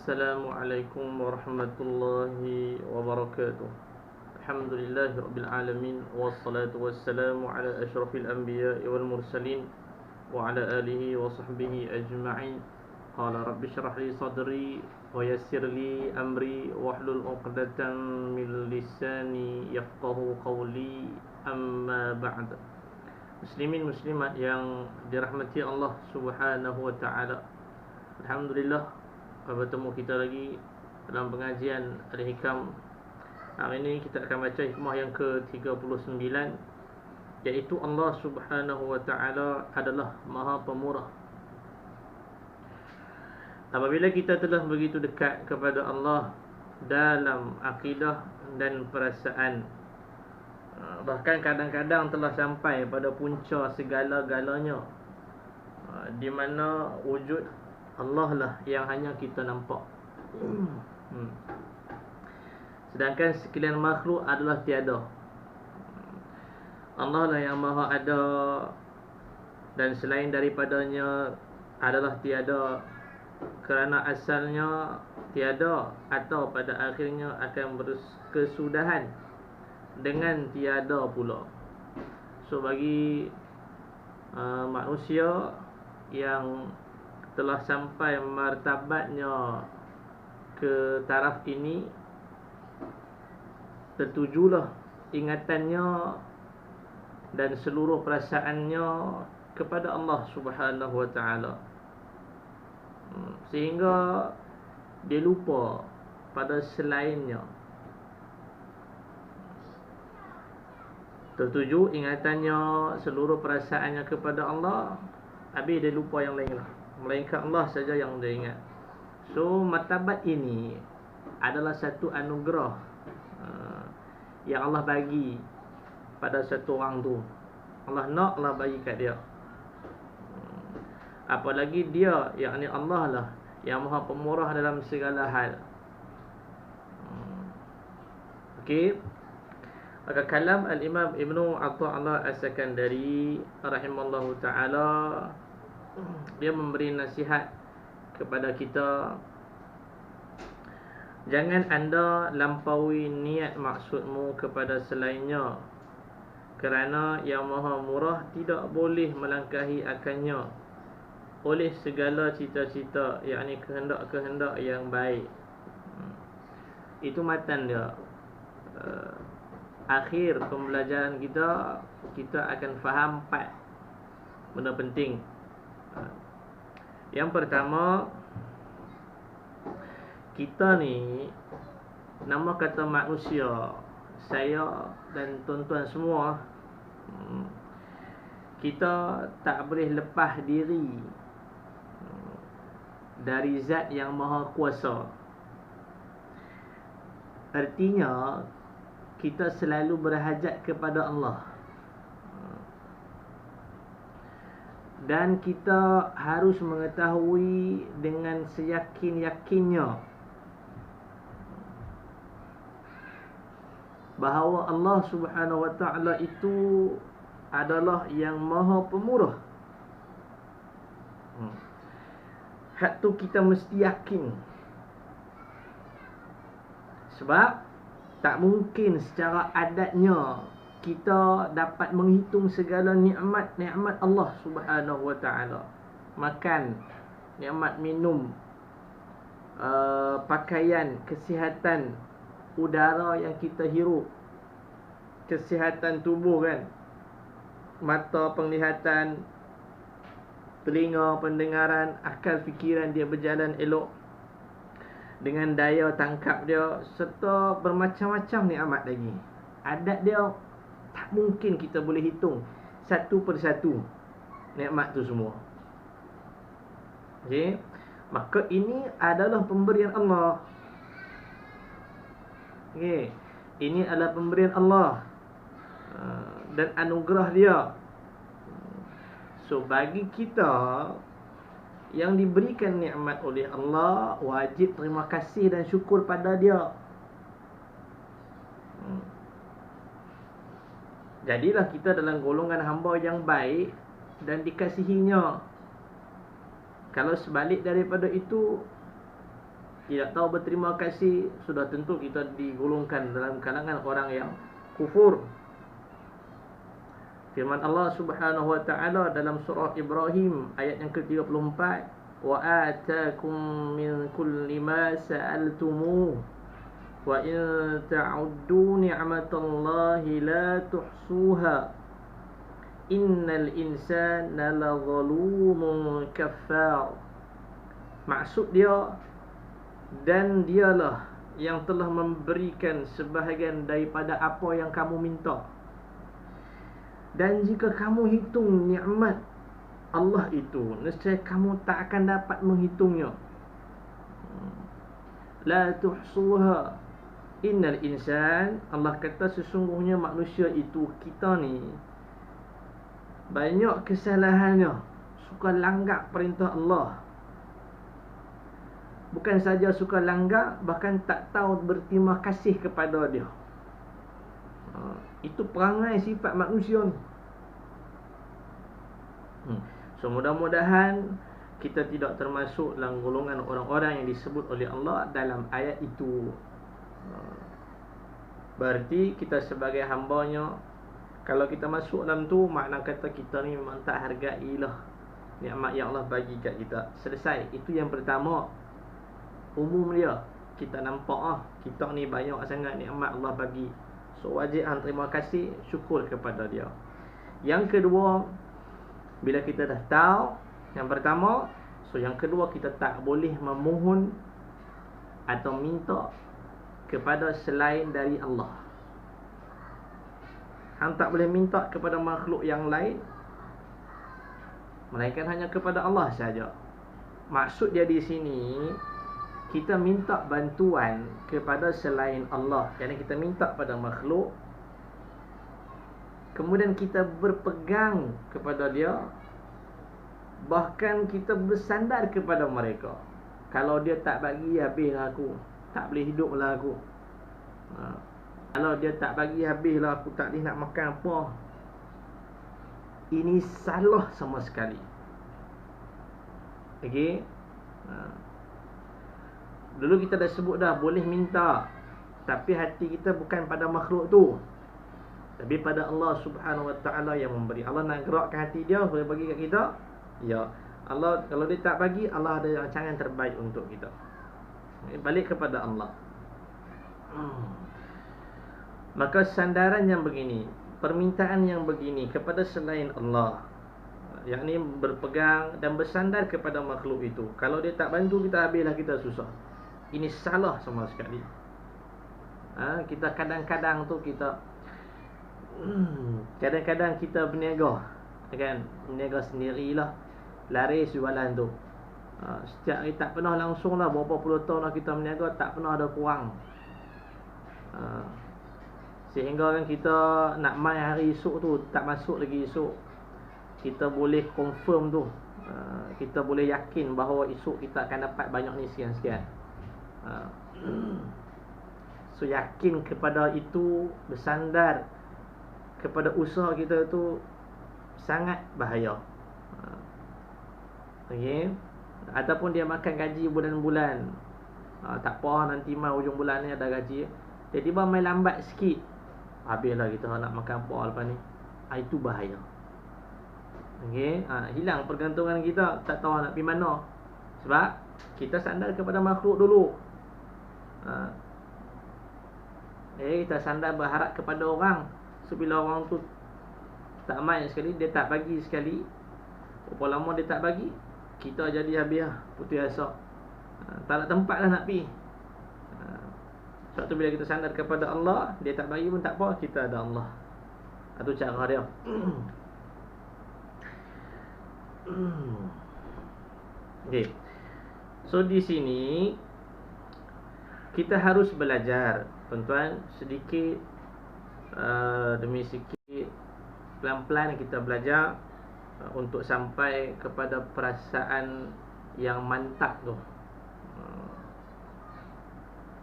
Assalamualaikum warahmatullahi wabarakatuh. Alhamdulillahi rabbil alamin, wassalatu wassalamu ala asyrafil anbiya'i wal mursalin wa ala alihi wa sahbihi ajma'in. Qala rabbi shrah li sadri wa yassir li amri wahlul 'uqdatam min lisani yafqahu qawli. Amma ba'd. Muslimin muslimat yang dirahmati Allah Subhanahu wa taala. Alhamdulillah, bertemu kita lagi dalam pengajian Al-Hikam. Hari ini kita akan baca hikmah yang ke-39, iaitu Allah Subhanahu wa ta'ala adalah Maha Pemurah. Apabila kita telah begitu dekat kepada Allah dalam akidah dan perasaan, bahkan kadang-kadang telah sampai pada punca segala-galanya, di mana wujud Allah lah yang hanya kita nampak. Sedangkan sekalian makhluk adalah tiada. Allah lah yang maha ada, dan selain daripadanya adalah tiada, kerana asalnya tiada atau pada akhirnya akan berkesudahan dengan tiada pula. So bagi manusia yang telah sampai martabatnya ke taraf ini, tertujulah ingatannya dan seluruh perasaannya kepada Allah Subhanahu wa ta'ala, sehingga dia lupa pada selainnya. Tertuju ingatannya, seluruh perasaannya kepada Allah, habis dia lupa yang lain lah, melainkan Allah saja yang dia ingat. So martabat ini adalah satu anugerah yang Allah bagi pada satu orang tu. Allah nak lah bagi kat dia. Apalagi dia, yakni Allah lah yang maha pemurah dalam segala hal. Okey. Maka kalam Al-Imam Ibnu Ata'illah As-Sakandari rahimallahu ta'ala, dia memberi nasihat kepada kita, jangan anda lampaui niat maksudmu kepada selainnya, kerana yang maha murah tidak boleh melangkahi akannya oleh segala cita-cita, yakni kehendak-kehendak yang baik. Itu matan dia. Akhir pembelajaran kita akan faham 4 benda penting. Yang pertama, kita ni, nama kata manusia, saya dan tuan-tuan semua, kita tak boleh lepas diri dari zat yang maha kuasa. Artinya kita selalu berhajat kepada Allah, dan kita harus mengetahui dengan seyakin-yakinnya bahawa Allah Subhanahu wa ta'ala itu adalah yang maha pemurah. Hak tu kita mesti yakin. Sebab tak mungkin secara adatnya kita dapat menghitung segala nikmat-nikmat Allah Subhanahu wa ta'ala. Makan, nikmat minum, pakaian, kesihatan, udara yang kita hirup, kesihatan tubuh kan, mata penglihatan, telinga pendengaran, akal fikiran dia berjalan elok, dengan daya tangkap dia, serta bermacam-macam nikmat lagi. Adat dia tak mungkin kita boleh hitung satu persatu nikmat tu semua. Okey, maka ini adalah pemberian Allah. Okey, ini adalah pemberian Allah dan anugerah dia. So bagi kita yang diberikan nikmat oleh Allah, wajib terima kasih dan syukur pada dia. Jadilah kita dalam golongan hamba yang baik dan dikasihinya. Kalau sebalik daripada itu, tidak tahu berterima kasih, sudah tentu kita digolongkan dalam kalangan orang yang kufur. Firman Allah Subhanahu wa taala dalam surah Ibrahim ayat yang ke-34, wa ataakum min kulli ma sa'altumuh wa in ta'uddu ni'matallahi la tuhsuha innal insana lazalumun kaffar. Maksud dia, dan dialah yang telah memberikan sebahagian daripada apa yang kamu minta. Dan jika kamu hitung nikmat Allah itu, nescaya kamu tak akan dapat menghitungnya. La tuhsuha innal insan, Allah kata sesungguhnya manusia itu, kita ni banyak kesalahannya, suka langgar perintah Allah. Bukan saja suka langgar, bahkan tak tahu berterima kasih kepada dia. Itu perangai sifat manusia ni. So mudah-mudahan kita tidak termasuk dalam golongan orang-orang yang disebut oleh Allah dalam ayat itu. Berarti kita sebagai hambanya, kalau kita masuk dalam tu, makna kata kita ni memang tak hargailah nikmat yang Allah bagi kat kita. Selesai. Itu yang pertama. Umum dia, kita nampak kita ni banyak sangat nikmat Allah bagi. So wajib terima kasih, syukur kepada dia. Yang kedua, bila kita dah tahu yang pertama, so yang kedua, kita tak boleh memohon atau minta kepada selain dari Allah. Hang tak boleh minta kepada makhluk yang lain, melainkan hanya kepada Allah saja. Maksud dia di sini, kita minta bantuan kepada selain Allah, kerana kita minta pada makhluk, kemudian kita berpegang kepada dia, bahkan kita bersandar kepada mereka. Kalau dia tak bagi, habislah aku, tak boleh hiduplah aku. Kalau dia tak bagi, habislah aku, tak boleh nak makan apa. Ini salah sama sekali. Okey. Dulu kita dah sebut dah, boleh minta, tapi hati kita bukan pada makhluk tu, tapi pada Allah Subhanahu wa taala yang memberi. Allah nak gerakkan hati dia boleh bagi kat kita. Ya, Allah kalau dia tak bagi, Allah ada rancangan terbaik untuk kita. Balik kepada Allah. Maka sandaran yang begini, permintaan yang begini kepada selain Allah, yakni berpegang dan bersandar kepada makhluk itu, kalau dia tak bantu kita, habislah kita susah. Ini salah sama sekali. Kita kadang-kadang tu kita kadang-kadang kita berniaga, kan, berniaga sendirilah, laris jualan tu. Setiap hari tak pernah langsung lah, berapa puluh tahun lah kita berniaga, tak pernah ada kurang. Sehingga kan kita nak main hari esok tu, tak masuk lagi esok, kita boleh confirm tu, kita boleh yakin bahawa esok kita akan dapat banyak ni sekian-sekian. So yakin kepada itu, bersandar kepada usaha kita tu sangat bahaya. Okey. Ataupun dia makan gaji bulan-bulan, tak apa, nanti mai hujung bulan ni ada gaji, tiba-tiba mai lambat sikit, habislah kita nak makan apa lepas ni. Itu bahaya. Okey. Hilang pergantungan kita, tak tahu nak pergi mana, sebab kita sandar kepada makhluk dulu. Kita sandar berharap kepada orang. So bila orang tu tak main sekali, dia tak bagi sekali, berapa lama dia tak bagi, kita jadi habis lah, putus asa, tak ada tempat lah nak pergi. Sebab tu bila kita sandar kepada Allah, dia tak bagi pun tak apa, kita ada Allah. Itu cara dia. Okay. So di sini kita harus belajar, tuan-tuan, sedikit demi sedikit, pelan-pelan kita belajar untuk sampai kepada perasaan yang mantap tu.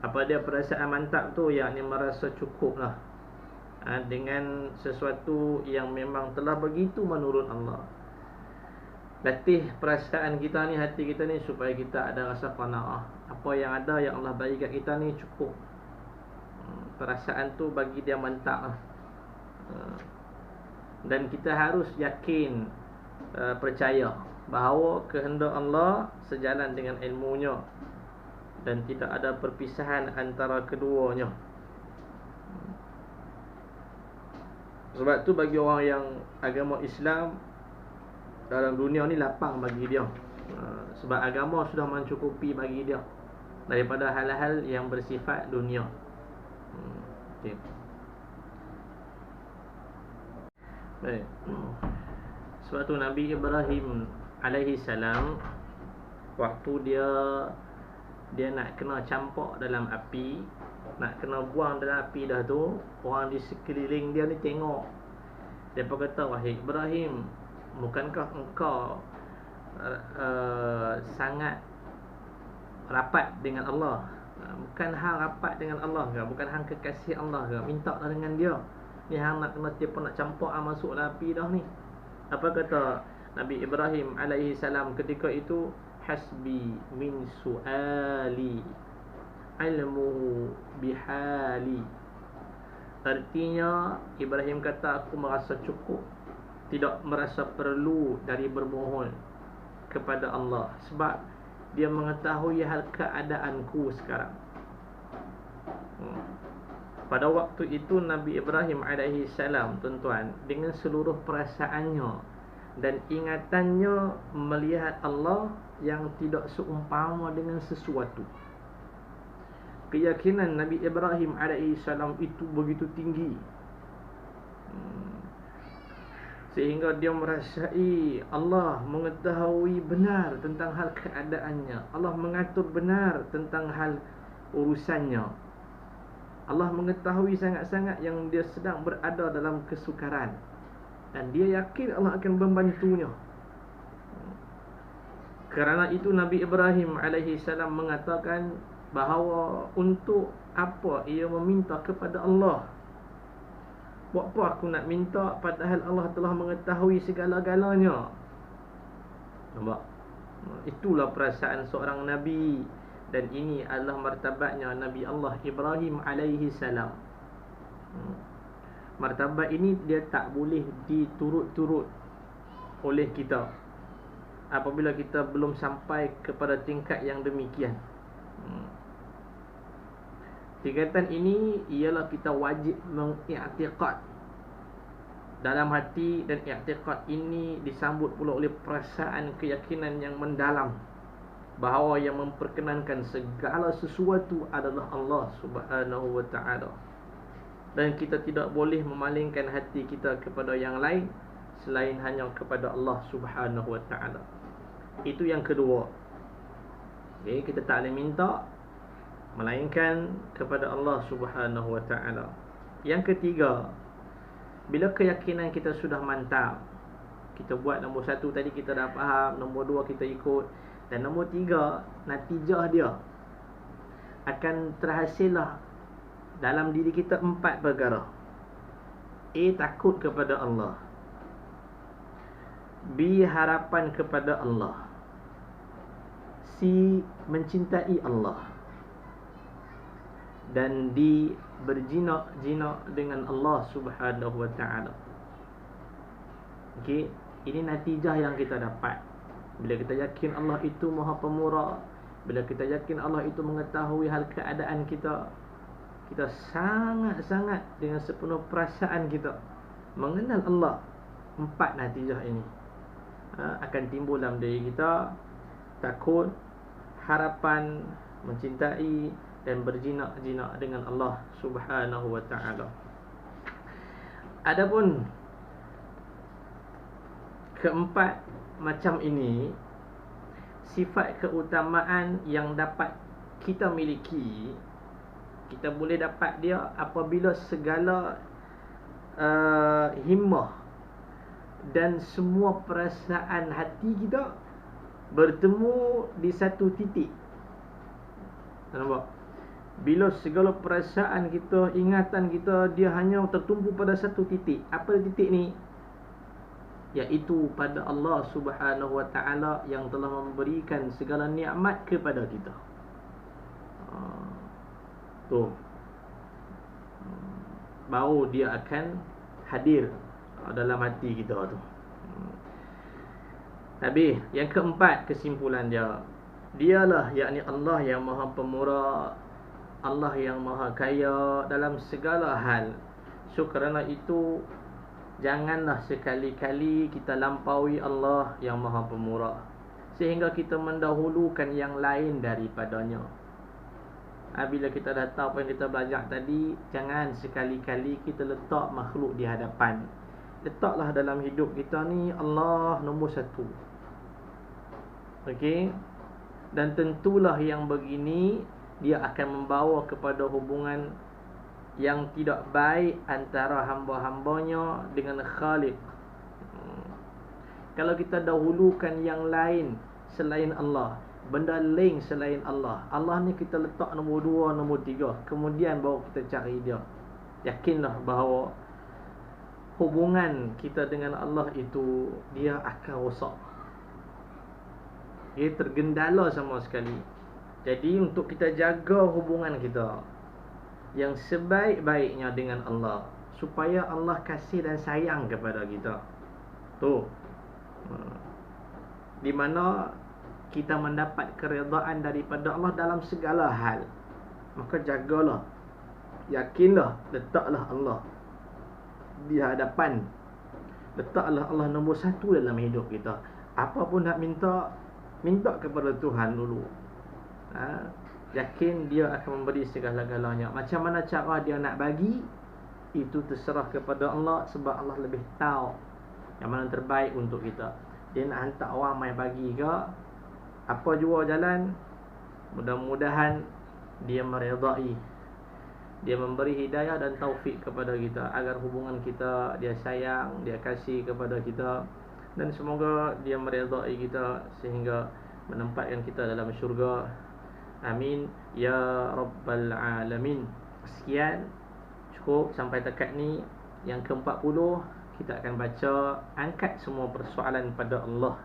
Apa dia perasaan mantap tu? Yakni merasa cukup lah dengan sesuatu yang memang telah begitu menurut Allah. latih perasaan kita ni, hati kita ni, supaya kita ada rasa qanaah. Apa yang ada yang Allah bagi kat kita ni cukup. Perasaan tu bagi dia mantap lah. Dan kita harus yakin, percaya bahawa kehendak Allah sejalan dengan ilmunya, dan tidak ada perpisahan antara keduanya. Sebab tu bagi orang yang agama Islam, dalam dunia ni lapang bagi dia, sebab agama sudah mencukupi bagi dia daripada hal-hal yang bersifat dunia. Okay. Baik. Sebab tu Nabi Ibrahim alaihi salam, waktu dia nak kena campak dalam api, nak kena buang dalam api dah tu, orang di sekeliling dia ni tengok. Dia pun kata, wahai Ibrahim, bukankah engkau sangat rapat dengan Allah? Bukan hang rapat dengan Allah ke? Bukan hang kekasih Allah ke? Minta lah dengan dia. Ni hang nak kena tiap nak campak masuk dalam api dah ni. Apa kata Nabi Ibrahim alaihi salam ketika itu? Hasbi min su'ali ilmuhu bihali. Artinya Ibrahim kata, aku merasa cukup, tidak merasa perlu dari bermohon kepada Allah, sebab dia mengetahui hal keadaanku sekarang. Pada waktu itu Nabi Ibrahim alaihi salam, tuan-tuan, dengan seluruh perasaannya dan ingatannya melihat Allah yang tidak seumpama dengan sesuatu. Keyakinan Nabi Ibrahim alaihi salam itu begitu tinggi, sehingga dia merasai Allah mengetahui benar tentang hal keadaannya. Allah mengatur benar tentang hal urusannya. Allah mengetahui sangat-sangat yang dia sedang berada dalam kesukaran, dan dia yakin Allah akan membantunya. Kerana itu Nabi Ibrahim alaihi salam mengatakan bahawa untuk apa ia meminta kepada Allah? Buat apa aku nak minta padahal Allah telah mengetahui segala-galanya? Nampak? Itulah perasaan seorang Nabi, dan ini adalah martabatnya Nabi Allah Ibrahim alaihi salam. Martabat ini dia tak boleh diturut-turut oleh kita apabila kita belum sampai kepada tingkat yang demikian. Tingkatan ini ialah kita wajib mengiktikad dalam hati, dan iktikad ini disambut pula oleh perasaan keyakinan yang mendalam bahawa yang memperkenankan segala sesuatu adalah Allah Subhanahu wa ta'ala, dan kita tidak boleh memalingkan hati kita kepada yang lain selain hanya kepada Allah Subhanahu wa ta'ala. Itu yang kedua. Okay, kita tak boleh minta melainkan kepada Allah Subhanahu wa ta'ala. Yang ketiga, bila keyakinan kita sudah mantap, kita buat nombor satu tadi kita dah faham, nombor dua kita ikut, dan nombor tiga, natijah dia akan terhasillah dalam diri kita 4 perkara. A. Takut kepada Allah. B. Harapan kepada Allah. C. Mencintai Allah. Dan D. Berjinak-jinak dengan Allah Subhanahu wa ta'ala. Okey, ini natijah yang kita dapat bila kita yakin Allah itu Maha Pemurah, bila kita yakin Allah itu mengetahui hal keadaan kita. Kita sangat-sangat dengan sepenuh perasaan kita mengenal Allah. 4 natijah ini akan timbul dalam diri kita: takut, harapan, mencintai, dan berjinak-jinak dengan Allah Subhanahu wa ta'ala. Adapun keempat macam ini, sifat keutamaan yang dapat kita miliki, kita boleh dapat dia apabila segala himmah dan semua perasaan hati kita bertemu di satu titik. Nampak? Bila segala perasaan kita, ingatan kita, dia hanya tertumpu pada satu titik. Apa titik ni? iaitu pada Allah Subhanahu wa taala yang telah memberikan segala nikmat kepada kita. Tu baru dia akan hadir dalam hati kita tu. Habis yang keempat kesimpulan dia, dialah yakni Allah yang Maha Pemurah, Allah yang Maha Kaya dalam segala hal. So kerana itu janganlah sekali-kali kita lampaui Allah yang Maha Pemurah sehingga kita mendahulukan yang lain daripadanya. Bila kita dah tahu apa yang kita belajar tadi, jangan sekali-kali kita letak makhluk di hadapan. Letaklah dalam hidup kita ni Allah nombor satu. Okey. Dan tentulah yang begini dia akan membawa kepada hubungan yang tidak baik antara hamba-hambanya dengan Khaliq. Kalau kita dahulukan yang lain selain Allah, benda lain selain Allah, Allah ni kita letak nombor 2, nombor 3, kemudian baru kita cari dia, yakinlah bahawa hubungan kita dengan Allah itu dia akan rosak. Dia tergendala sama sekali. Jadi untuk kita jaga hubungan kita yang sebaik-baiknya dengan Allah, supaya Allah kasih dan sayang kepada kita. Tu di mana kita mendapat keredaan daripada Allah dalam segala hal. Maka jagalah, yakinlah, letaklah Allah di hadapan. Letaklah Allah nombor satu dalam hidup kita. Apa pun nak minta, minta kepada Tuhan dulu. Yakin dia akan memberi segala-galanya. Macam mana cara dia nak bagi, itu terserah kepada Allah, sebab Allah lebih tahu yang mana terbaik untuk kita. Dia nak hantar orang mai bagi ke apa jua jalan, mudah-mudahan dia meredai, dia memberi hidayah dan taufik kepada kita agar hubungan kita dia sayang, dia kasih kepada kita, dan semoga dia meredai kita sehingga menempatkan kita dalam syurga. Amin ya rabbal alamin. Sekian, cukup sampai dekat ni. Yang ke-40 kita akan baca, angkat semua persoalan pada Allah.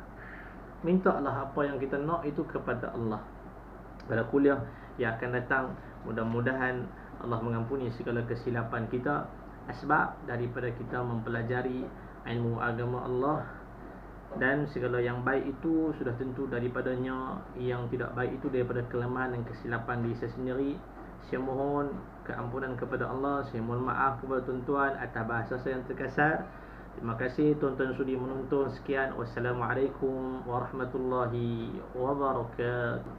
Mintalah apa yang kita nak itu kepada Allah. Pada kuliah yang akan datang, mudah-mudahan Allah mengampuni segala kesilapan kita, asbab daripada kita mempelajari ilmu agama Allah. Dan segala yang baik itu sudah tentu daripadanya, yang tidak baik itu daripada kelemahan dan kesilapan diri saya sendiri. Saya mohon keampunan kepada Allah. Saya mohon maaf kepada tuan-tuan atas bahasa saya yang terkasar. Terima kasih tuan-tuan sudi menonton. Sekian, wassalamualaikum warahmatullahi wabarakatuh.